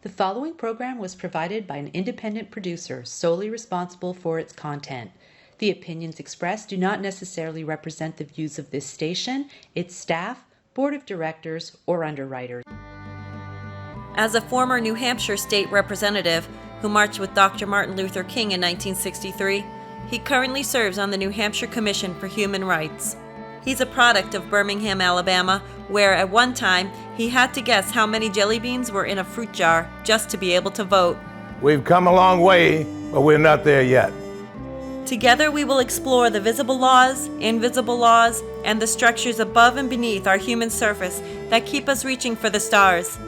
The following program was provided by an independent producer solely responsible for its content. The opinions expressed do not necessarily represent the views of this station, its staff, board of directors, or underwriters. As a former New Hampshire state representative who marched with Dr. Martin Luther King in 1963, he currently serves on the New Hampshire Commission for Human Rights. He's a product of Birmingham, Alabama, where at one time he had to guess how many jelly beans were in a fruit jar just to be able to vote. We've come a long way, but we're not there yet. Together we will explore the visible laws, invisible laws, and the structures above and beneath our human surface that keep us reaching for the stars.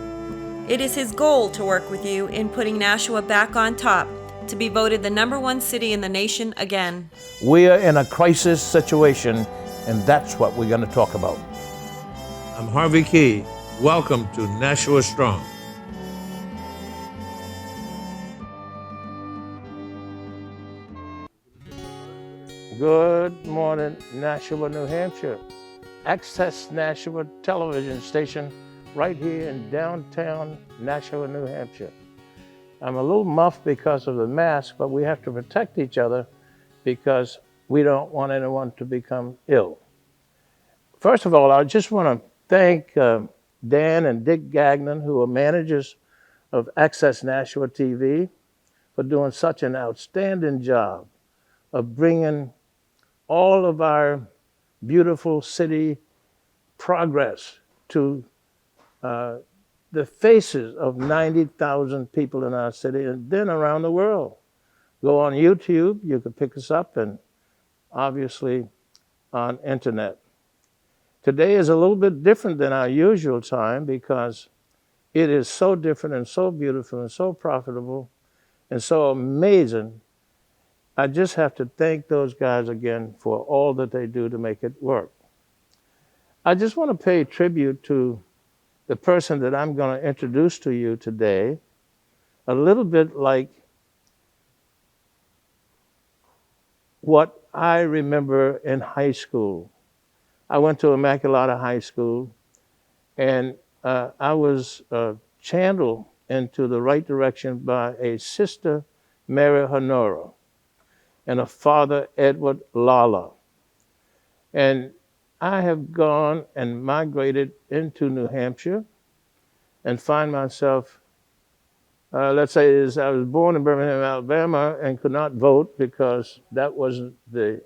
It is his goal to work with you in putting Nashua back on top, to be voted the #1 city in the nation again. We are in a crisis situation, and that's what we're going to talk about. I'm Harvey Keye. Welcome to Nashua Strong. Good morning, Nashua, New Hampshire. Access Nashua television station right here in downtown Nashua, New Hampshire. I'm a little muffed because of the mask, but we have to protect each other because we don't want anyone to become ill. First of all, I just want to thank Dan and Dick Gagnon, who are managers of Access Nashua TV, for doing such an outstanding job of bringing all of our beautiful city progress to the faces of 90,000 people in our city and then around the world. Go on YouTube, you can pick us up, and obviously on internet. Today is a little bit different than our usual time because it is so different and so beautiful and so profitable and so amazing. I just have to thank those guys again for all that they do to make it work. I just want to pay tribute to the person that I'm going to introduce to you today, a little bit like what I remember in high school. I went to Immaculata High School, and I was channeled into the right direction by a sister, Mary Honora, and a father, Edward Lala. And I have gone and migrated into New Hampshire and find myself, let's say I was born in Birmingham, Alabama, and could not vote because that wasn't the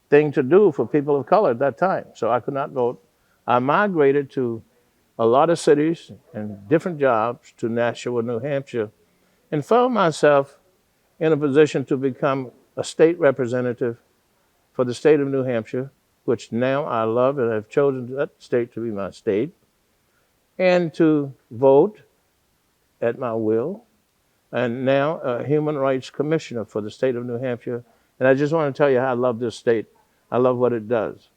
thing to do for people of color at that time. So I could not vote. I migrated to a lot of cities and different jobs to Nashua, New Hampshire, and found myself in a position to become a state representative for the state of New Hampshire, which now I love and have chosen that state to be my state, and to vote at my will, and now a human rights commissioner for the state of New Hampshire. And I just want to tell you how I love this state. I love what it does.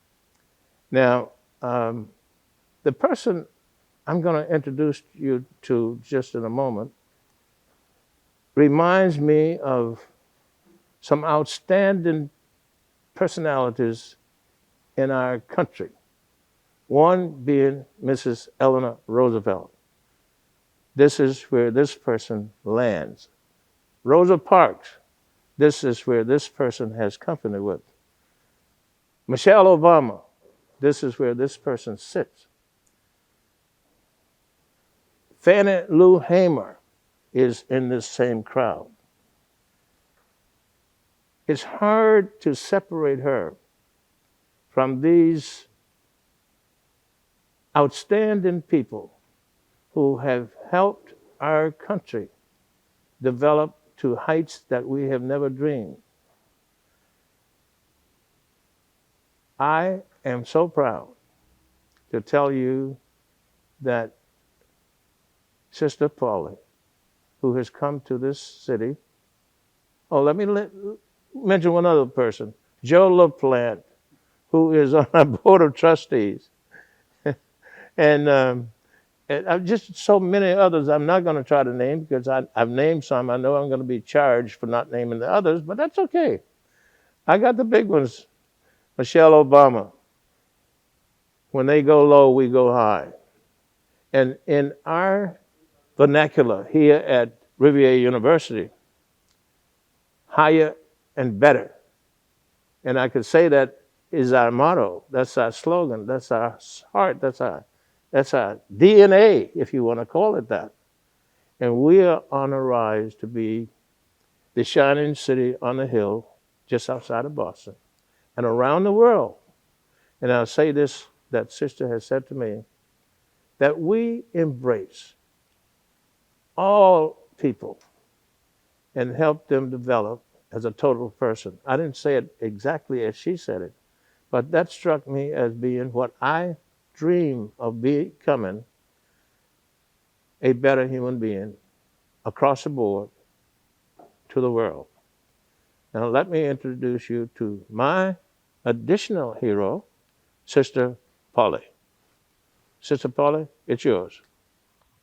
Now, the person I'm going to introduce you to just in a moment reminds me of some outstanding personalities in our country. One being Mrs. Eleanor Roosevelt. This is where this person lands. Rosa Parks. This is where this person has company with. Michelle Obama. This is where this person sits. Fannie Lou Hamer is in this same crowd. It's hard to separate her from these outstanding people who have helped our country develop to heights that we have never dreamed. I am so proud to tell you that Sister Paula, who has come to this city, let me mention one other person, Joe LaPlante, who is on our board of trustees. And just so many others I'm not going to try to name because I've named some. I know I'm going to be charged for not naming the others, but that's okay. I got the big ones. Michelle Obama. When they go low, we go high. And in our vernacular here at Rivier University. Higher and better. And I could say that is our motto. That's our slogan. That's our heart. That's our DNA, if you want to call it that. And we are on a rise to be the shining city on the hill just outside of Boston and around the world. And I'll say this, that sister has said to me, that we embrace all people and help them develop as a total person. I didn't say it exactly as she said it, but that struck me as being what I dream of becoming, a better human being across the board to the world. Now let me introduce you to my additional hero, Sister Paula. Sister Paula, it's yours.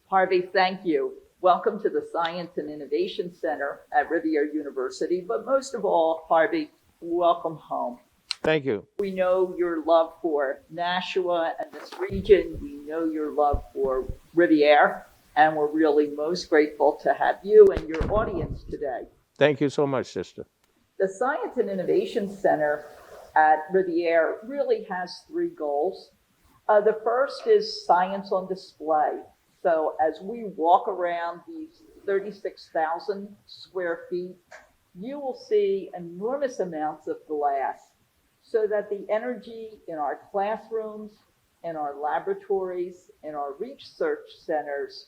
Harvey, thank you. Welcome to the Science and Innovation Center at Rivier University. But most of all, Harvey, welcome home. Thank you. We know your love for Nashua and this region. We know your love for Rivier, and we're really most grateful to have you and your audience today. Thank you so much, sister. The Science and Innovation Center at Rivier really has three goals. The first is science on display. So as we walk around these 36,000 square feet, you will see enormous amounts of glass so that the energy in our classrooms, in our laboratories, in our research centers,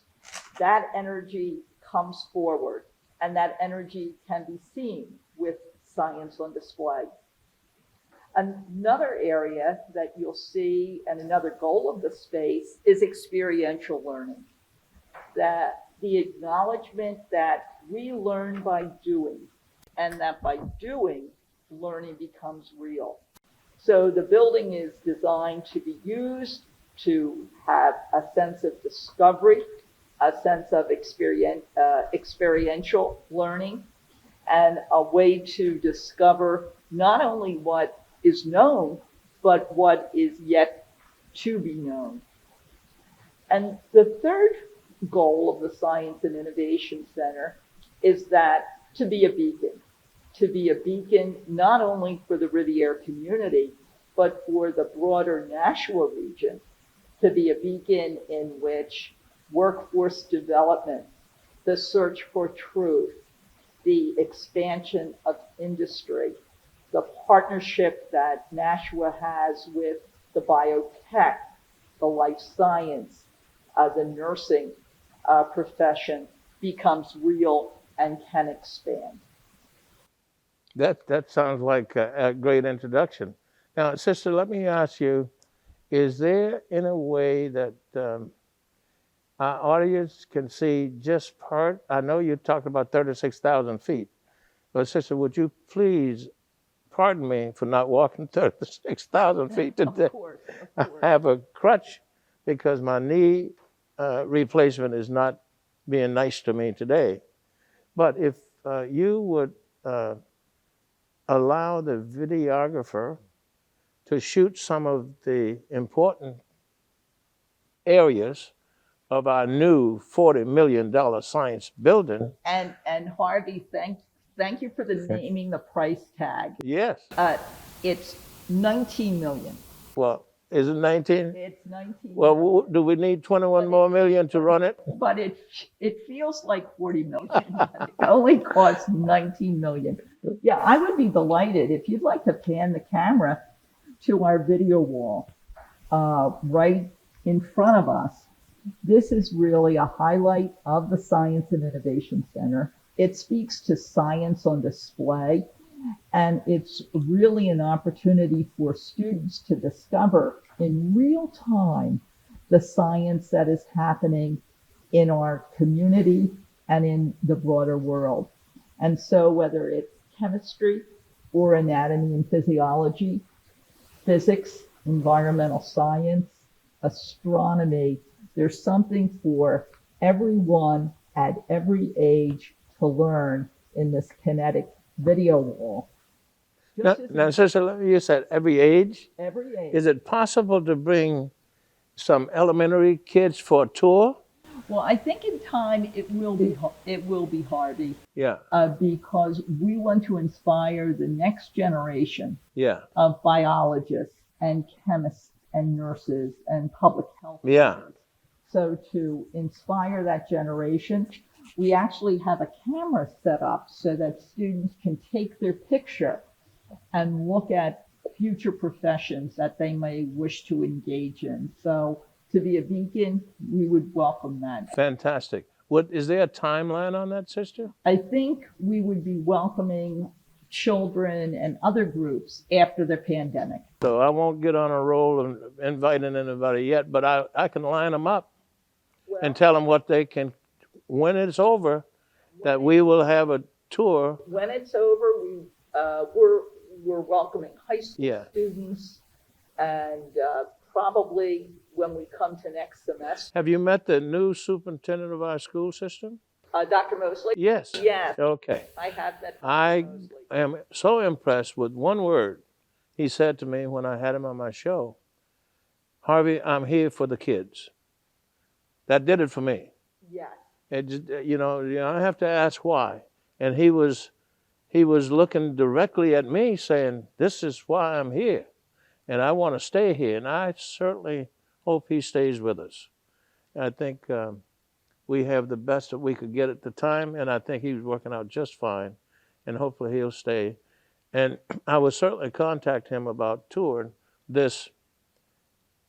that energy comes forward and that energy can be seen with science on display. Another area that you'll see, and another goal of the space, is experiential learning. That the acknowledgement that we learn by doing, and that by doing, learning becomes real. So the building is designed to be used to have a sense of discovery, a sense of experiential learning, and a way to discover not only what is known, but what is yet to be known. And the third goal of the Science and Innovation Center is that to be a beacon not only for the Rivier community, but for the broader Nashua region, to be a beacon in which workforce development, the search for truth, the expansion of industry, the partnership that Nashua has with the biotech, the life science, the nursing profession becomes real and can expand. That sounds like a great introduction. Now, sister, let me ask you, is there in a way that our audience can see just part? I know you talked about 36,000 feet, but sister, would you please pardon me for not walking 36,000 feet today. Of course. I have a crutch because my knee replacement is not being nice to me today. But if you would allow the videographer to shoot some of the important areas of our new $40 million science building. And Harvey, thank you for the naming the price tag. Yes. It's 19 million. Well, is it 19? It's 19 Well, million. do we need 21 more million to run it? But it feels like 40 million. It only costs 19 million. Yeah, I would be delighted if you'd like to pan the camera to our video wall right in front of us. This is really a highlight of the Science and Innovation Center. It speaks to science on display, and it's really an opportunity for students to discover in real time the science that is happening in our community and in the broader world. And so whether it's chemistry or anatomy and physiology, physics, environmental science, astronomy, there's something for everyone at every age to learn in this kinetic video wall. Now, sister, you said every age? Every age. Is it possible to bring some elementary kids for a tour? Well, I think in time it will be Harvey, Yeah, because we want to inspire the next generation yeah, of biologists and chemists and nurses and public health yeah. leaders. So to inspire that generation, we actually have a camera set up so that students can take their picture and look at future professions that they may wish to engage in. So to be a beacon, we would welcome that. Fantastic. Is there a timeline on that, sister? I think we would be welcoming children and other groups after the pandemic. So I won't get on a roll and inviting anybody yet, but I can line them up and tell them what they can, when it's over, that we will have a tour. When it's over, we're welcoming high school students, and probably when we come to next semester. Have you met the new superintendent of our school system? Dr. Mosley? Yes. Yes. Okay. I have that. I am so impressed with one word he said to me when I had him on my show. Harvey, I'm here for the kids. That did it for me. Yes. It just, I have to ask why. And he was looking directly at me saying, this is why I'm here. And I want to stay here. And I certainly hope he stays with us. I think we have the best that we could get at the time. And I think he was working out just fine. And hopefully he'll stay. And I would certainly contact him about touring this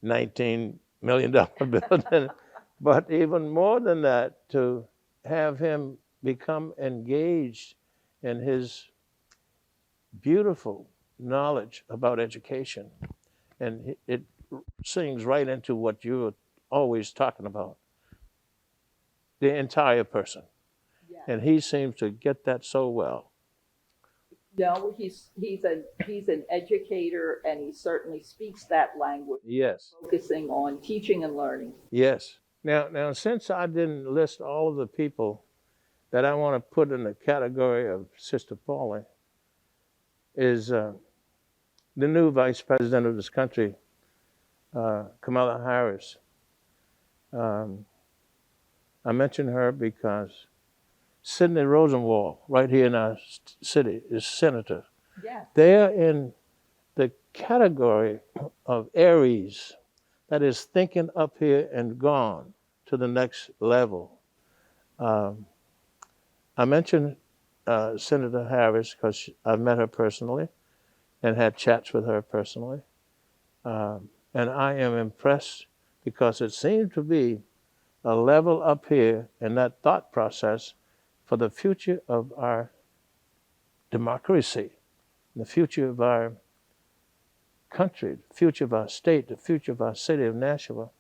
$19 million building. But even more than that, to have him become engaged in his beautiful knowledge about education. And it sings right into what you were always talking about, the entire person. Yes. And he seems to get that so well. No, he's an educator, and he certainly speaks that language. Yes. Focusing on teaching and learning. Yes. Now, since I didn't list all of the people that I want to put in the category of Sister Paula, is the new Vice President of this country, Kamala Harris. I mention her because Sidney Rosenwald, right here in our city, is senator. Yeah. They're in the category of Aries, that is thinking up here and gone to the next level. I mentioned Senator Harris because I've met her personally and had chats with her personally. And I am impressed because it seems to be a level up here in that thought process for the future of our democracy, the future of our country, the future of our state, the future of our city of Nashua.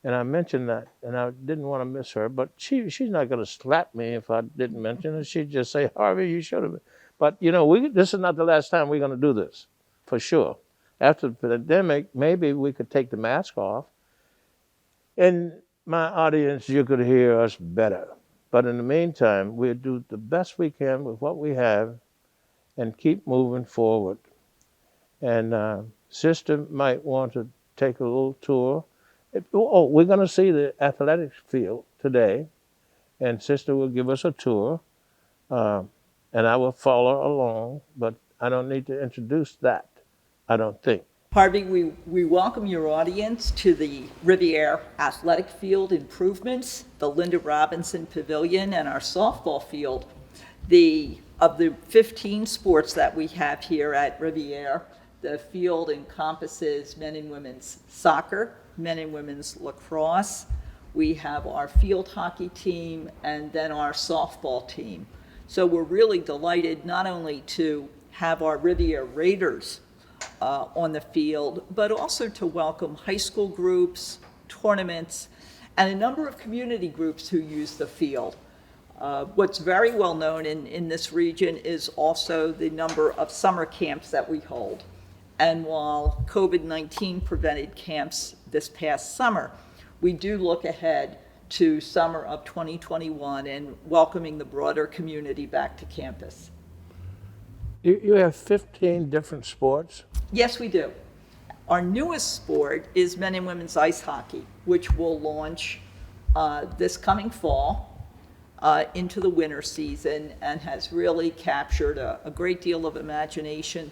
And I mentioned that, and I didn't want to miss her, but she's not going to slap me if I didn't mention it. She'd just say, Harvey, you should have. But, this is not the last time we're going to do this, for sure. After the pandemic, maybe we could take the mask off. In my audience, you could hear us better. But in the meantime, we'll do the best we can with what we have and keep moving forward. And Sister might want to take a little tour. We're going to see the athletics field today, and Sister will give us a tour, and I will follow along, but I don't need to introduce that, I don't think. Harvey, we welcome your audience to the Rivier athletic field improvements, the Linda Robinson Pavilion, and our softball field. Of the 15 sports that we have here at Rivier, the field encompasses men and women's soccer, men and women's lacrosse. We have our field hockey team and then our softball team. So we're really delighted not only to have our Rivier Raiders on the field, but also to welcome high school groups, tournaments, and a number of community groups who use the field. What's very well known in this region is also the number of summer camps that we hold. And while COVID-19 prevented camps this past summer, we do look ahead to summer of 2021 and welcoming the broader community back to campus. You have 15 different sports? Yes, we do. Our newest sport is men and women's ice hockey, which will launch this coming fall into the winter season and has really captured a great deal of imagination.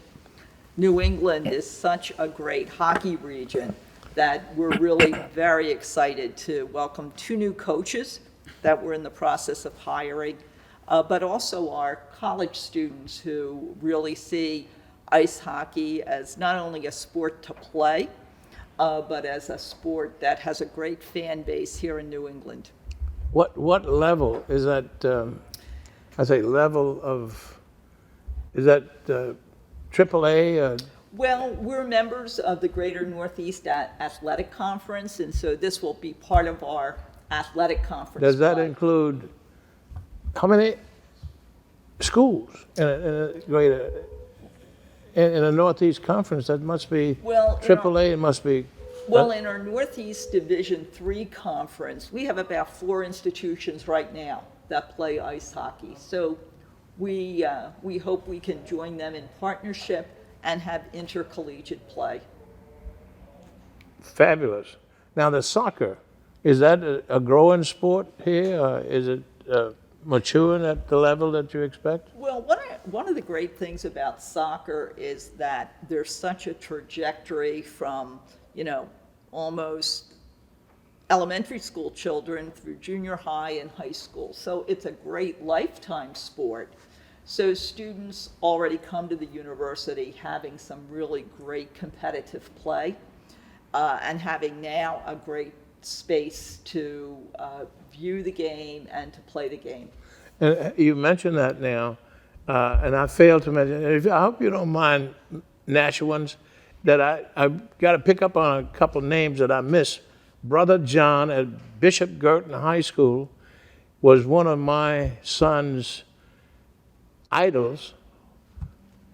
New England is such a great hockey region that we're really very excited to welcome 2 new coaches that we're in the process of hiring, but also our college students who really see ice hockey as not only a sport to play, but as a sport that has a great fan base here in New England. What level is that? I say level of. Is that AAA? Well, we're members of the Greater Northeast Athletic Conference, and so this will be part of our athletic conference. Does that play. include how many schools in a greater? In a Northeast Conference, that must be AAA. It must be. Well, in our Northeast Division III conference, we have about 4 institutions right now that play ice hockey. So we hope we can join them in partnership and have intercollegiate play. Fabulous. Now the soccer, is that a growing sport here? Or is it maturing at the level that you expect? Well, one of the great things about soccer is that there's such a trajectory from, almost elementary school children through junior high and high school. So it's a great lifetime sport. So students already come to the university having some really great competitive play and having now a great space to view the game and to play the game. And you mentioned that now, and I failed to mention, I hope you don't mind, Nashuans, that I got to pick up on a couple names that I missed. Brother John at Bishop Girton High School was one of my son's idols,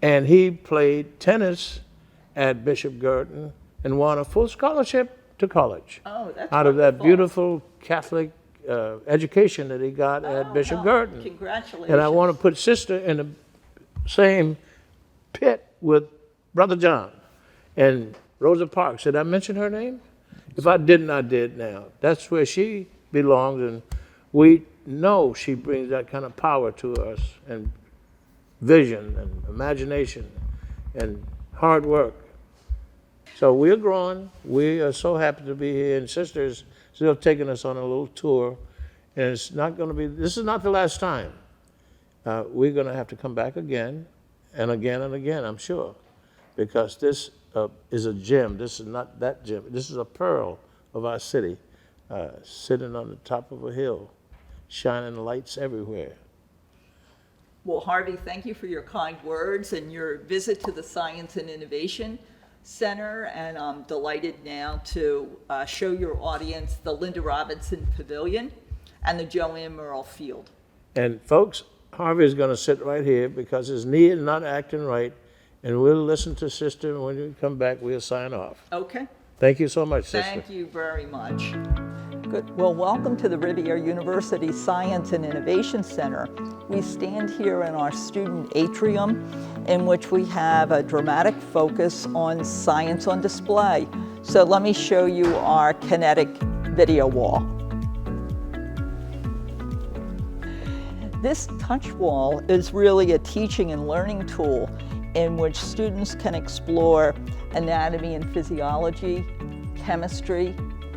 and he played tennis at Bishop Girton and won a full scholarship to college. Oh, that's out of that wonderful. beautiful Catholic education that he got at Bishop Girton. Congratulations. And I want to put sister in the same pit with Brother John and Rosa Parks. Did I mention her name? If I didn't, I did now. That's where she belongs, and we know she brings that kind of power to us, and vision and imagination and hard work. So we're growing. We are so happy to be here, and sister's still taking us on a little tour. And it's not going to be, this is not the last time. We're going to have to come back again and again and again, I'm sure, because this is a gem. This is not that gem. This is a pearl of our city, sitting on the top of a hill, shining lights everywhere. Well, Harvey, thank you for your kind words and your visit to the Science and Innovation Center, and I'm delighted now to show your audience the Linda Robinson Pavilion and the Joanne Merle Field. And folks, Harvey is going to sit right here because his knee is not acting right, and we'll listen to Sister, and when we come back, we'll sign off. Okay. Thank you so much, Sister. Thank you very much. Good. Well, welcome to the Rivier University Science and Innovation Center. We stand here in our student atrium, in which we have a dramatic focus on science on display. So let me show you our kinetic video wall. This touch wall is really a teaching and learning tool in which students can explore anatomy and physiology, chemistry,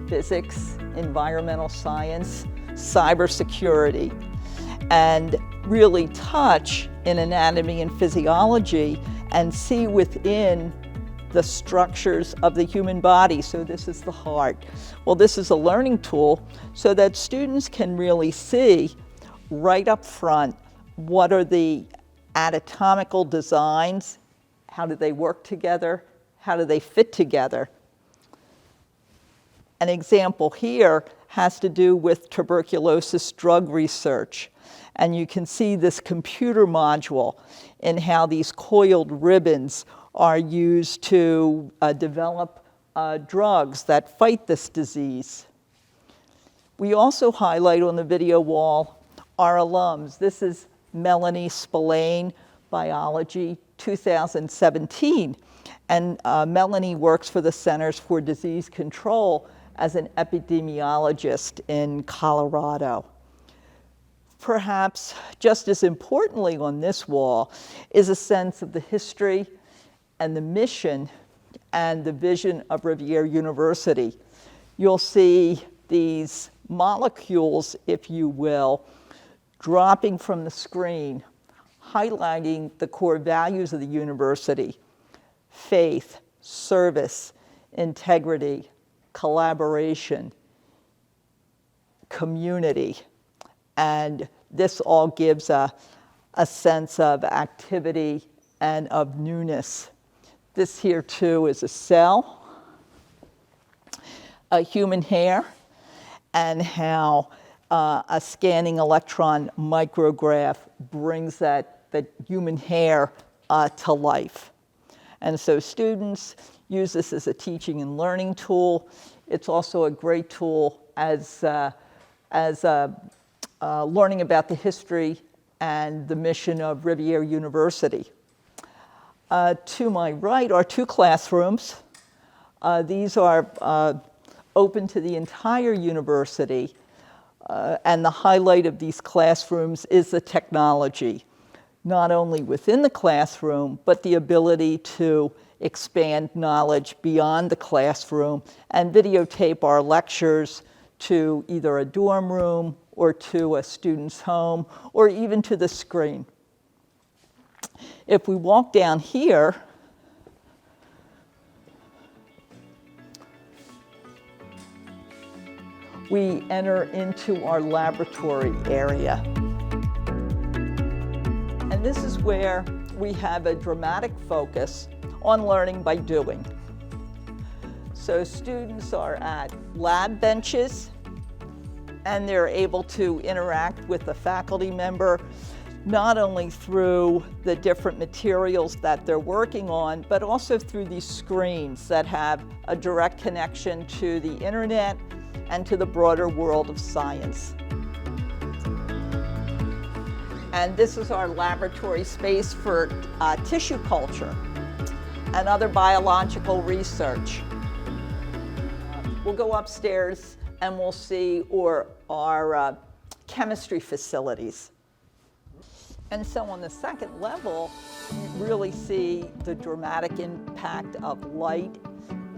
physics, environmental science, cybersecurity, and really touch in anatomy and physiology and see within the structures of the human body. So this is the heart. Well, this is a learning tool so that students can really see right up front what are the anatomical designs, how do they work together, how do they fit together. An example here has to do with tuberculosis drug research. And you can see this computer module and how these coiled ribbons are used to develop drugs that fight this disease. We also highlight on the video wall our alums. This is Melanie Spillane, Biology 2017. And Melanie works for the Centers for Disease Control as an epidemiologist in Colorado. Perhaps just as importantly on this wall is a sense of the history and the mission and the vision of Rivier University. You'll see these molecules, if you will, dropping from the screen, highlighting the core values of the university: faith, service, integrity, collaboration, community. And this all gives a sense of activity and of newness. This here too is a cell, a human hair, and how a scanning electron micrograph brings the human hair to life. And so students use this as a teaching and learning tool. It's also a great tool as learning about the history and the mission of Rivier University. To my right are 2 classrooms. These are open to the entire university, and the highlight of these classrooms is the technology, not only within the classroom, but the ability to expand knowledge beyond the classroom and videotape our lectures to either a dorm room or to a student's home or even to the screen. If we walk down here, we enter into our laboratory area. And this is where we have a dramatic focus on learning by doing. So students are at lab benches, and they're able to interact with a faculty member, not only through the different materials that they're working on, but also through these screens that have a direct connection to the internet and to the broader world of science. And this is our laboratory space for tissue culture and other biological research. We'll go upstairs and we'll see our chemistry facilities. And so on the second level, you really see the dramatic impact of light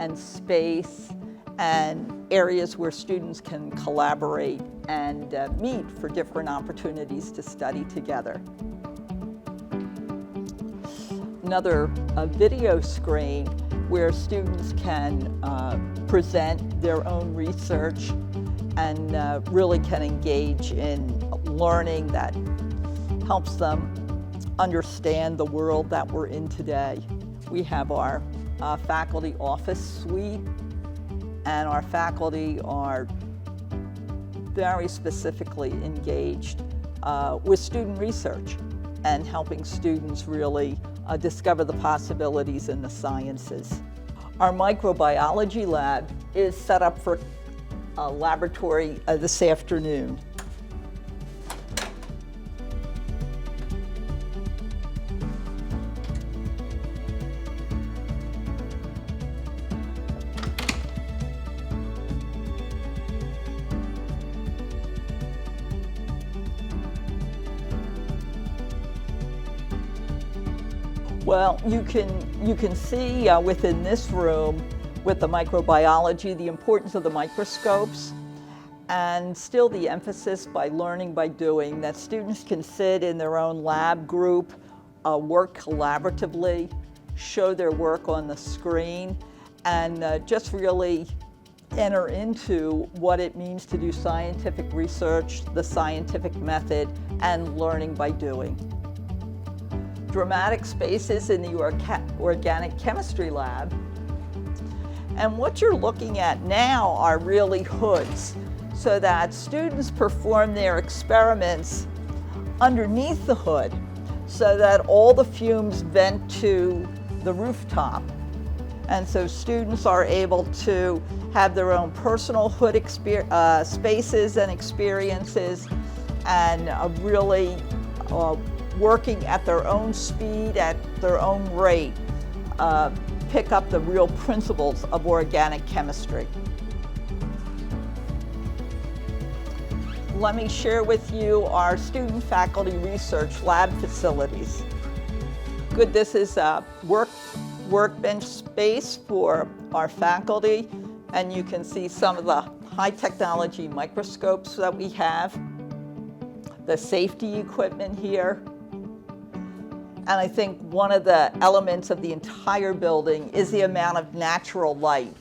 and space and areas where students can collaborate and meet for different opportunities to study together. Another video screen where students can present their own research and really can engage in learning that helps them understand the world that we're in today. We have our faculty office suite, and our faculty are very specifically engaged with student research and helping students really discover the possibilities in the sciences. Our microbiology lab is set up for a laboratory this afternoon. Well, you can see within this room with the microbiology the importance of the microscopes, and still the emphasis by learning by doing, that students can sit in their own lab group, work collaboratively, show their work on the screen, and just really enter into what it means to do scientific research, the scientific method, and learning by doing. Dramatic spaces in the organic chemistry lab. And what you're looking at now are really hoods, so that students perform their experiments underneath the hood, so that all the fumes vent to the rooftop. And so students are able to have their own personal hood spaces and experiences, and really working at their own speed, at their own rate, pick up the real principles of organic chemistry. let me share with you our student faculty research lab facilities. Good, this is a workbench space for our faculty, and you can see some of the high technology microscopes that we have, the safety equipment here. And I think one of the elements of the entire building is the amount of natural light.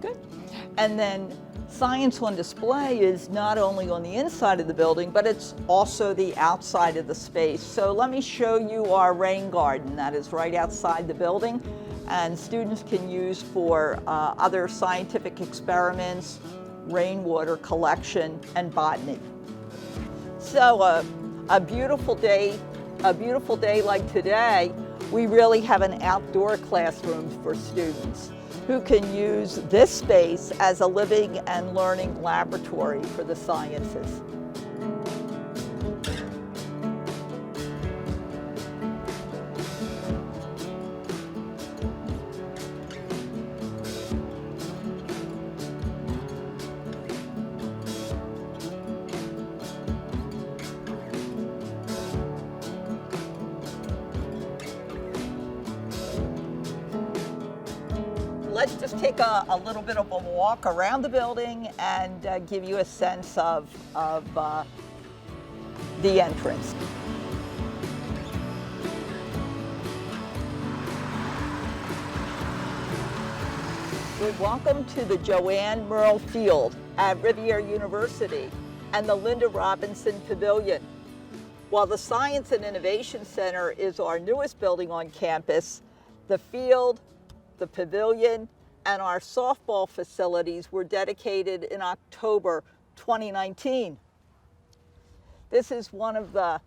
Good. And then science on display is not only on the inside of the building, but it's also the outside of the space. So let me show you our rain garden that is right outside the building, and students can use for other scientific experiments, rainwater collection, and botany. So a beautiful day like today, we really have an outdoor classroom for students who can use this space as a living and learning laboratory for the sciences. Let's just take a little bit of a walk around the building and give you a sense of the entrance. Welcome to the Joanne Merle Field at Rivier University and the Linda Robinson Pavilion. While the Science and Innovation Center is our newest building on campus, the field, the pavilion, and our softball facilities were dedicated in October 2019. This is one of the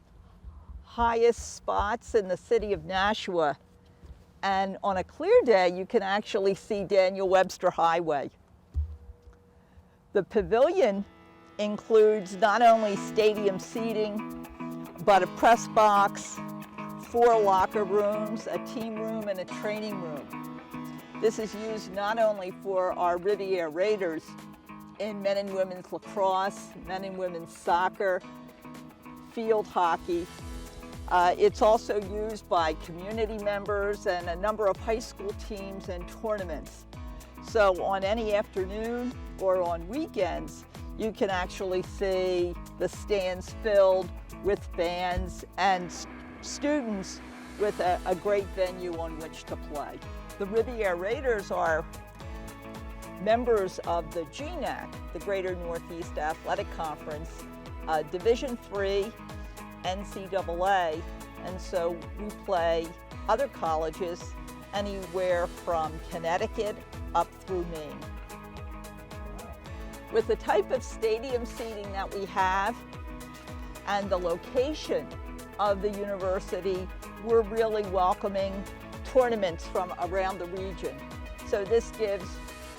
highest spots in the city of Nashua, and on a clear day you can actually see Daniel Webster Highway. The pavilion includes not only stadium seating, but a press box, 4 locker rooms, a team room, and a training room. This is used not only for our Rivier Raiders in men and women's lacrosse, men and women's soccer, field hockey. It's also used by community members and a number of high school teams and tournaments. So on any afternoon or on weekends, you can actually see the stands filled with fans and students with a great venue on which to play. The Rivier Raiders are members of the GNAC, the Greater Northeast Athletic Conference, Division III NCAA, and so we play other colleges anywhere from Connecticut up through Maine. With the type of stadium seating that we have and the location of the university, we're really welcoming tournaments from around the region. So this gives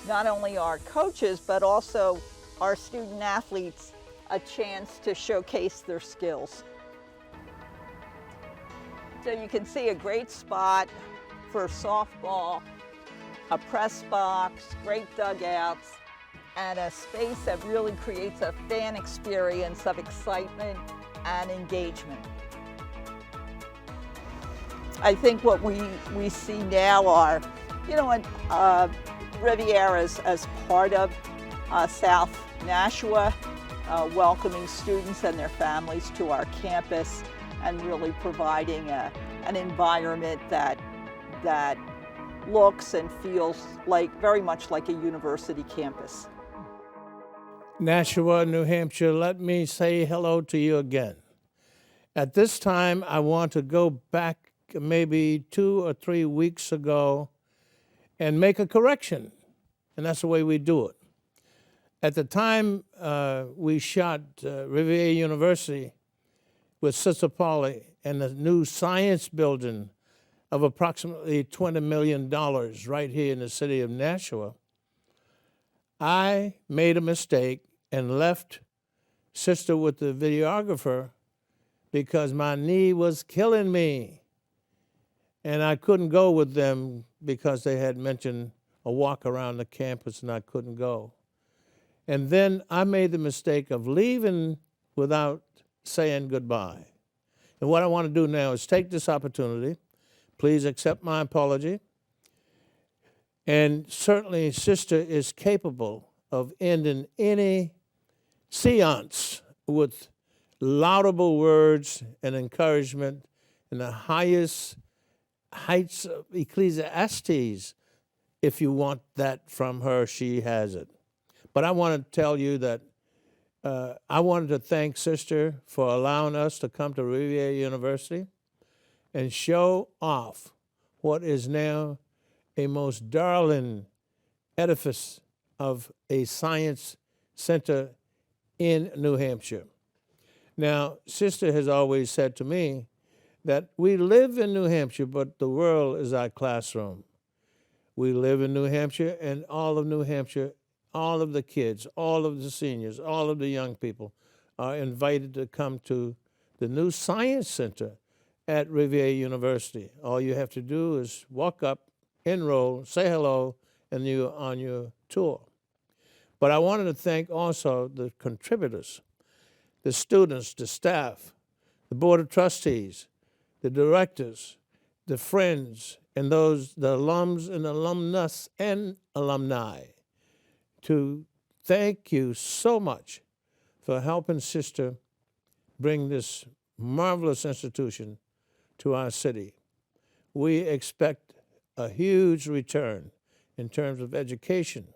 not only our coaches, but also our student athletes a chance to showcase their skills. So you can see a great spot for softball, a press box, great dugouts, and a space that really creates a fan experience of excitement and engagement. I think what we see now are, Riviera as part of South Nashua, welcoming students and their families to our campus and really providing an environment that looks and feels very much like a university campus. Nashua, New Hampshire, let me say hello to you again. At this time, I want to go back maybe 2 or 3 weeks ago and make a correction, and that's the way we do it. At the time we shot Rivier University with Sister Paula and the new science building of approximately $20 million right here in the city of Nashua, I made a mistake and left Sister with the videographer because my knee was killing me. And I couldn't go with them because they had mentioned a walk around the campus, and I couldn't go. And then I made the mistake of leaving without saying goodbye. And what I want to do now is take this opportunity. Please accept my apology. And certainly, Sister is capable of ending any seance with laudable words and encouragement in the highest heights of Ecclesiastes. If you want that from her, she has it. But I want to tell you that I wanted to thank Sister for allowing us to come to Rivier University and show off what is now a most darling edifice of a science center in New Hampshire. Now, Sister has always said to me that we live in New Hampshire, but the world is our classroom. We live in New Hampshire, and all of New Hampshire, all of the kids, all of the seniors, all of the young people are invited to come to the new Science Center at Rivier University. All you have to do is walk up, enroll, say hello, and you're on your tour. But I wanted to thank also the contributors, the students, the staff, the Board of Trustees, the directors, the friends, and those, the alums and alumnus and alumni, to thank you so much for helping Sister bring this marvelous institution to our city. We expect a huge return in terms of education,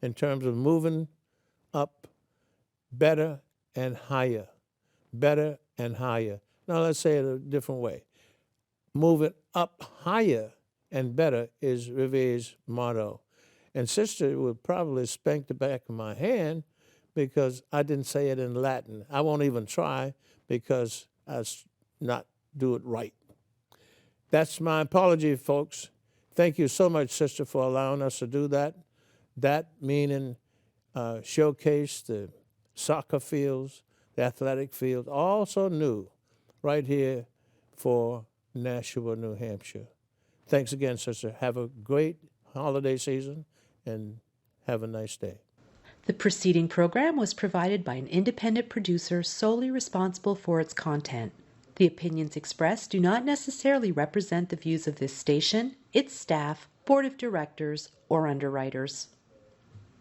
in terms of moving up better and higher, better and higher. Now let's say it a different way. Moving up higher and better is Rivier's motto. And Sister would probably spank the back of my hand because I didn't say it in Latin. I won't even try because I not do it right. That's my apology, folks. Thank you so much, Sister, for allowing us to do that. That meaning showcase the soccer fields, the athletic fields, also new right here for Nashua, New Hampshire. Thanks again, Sister. Have a great holiday season and have a nice day. The preceding program was provided by an independent producer solely responsible for its content. The opinions expressed do not necessarily represent the views of this station, its staff, board of directors, or underwriters.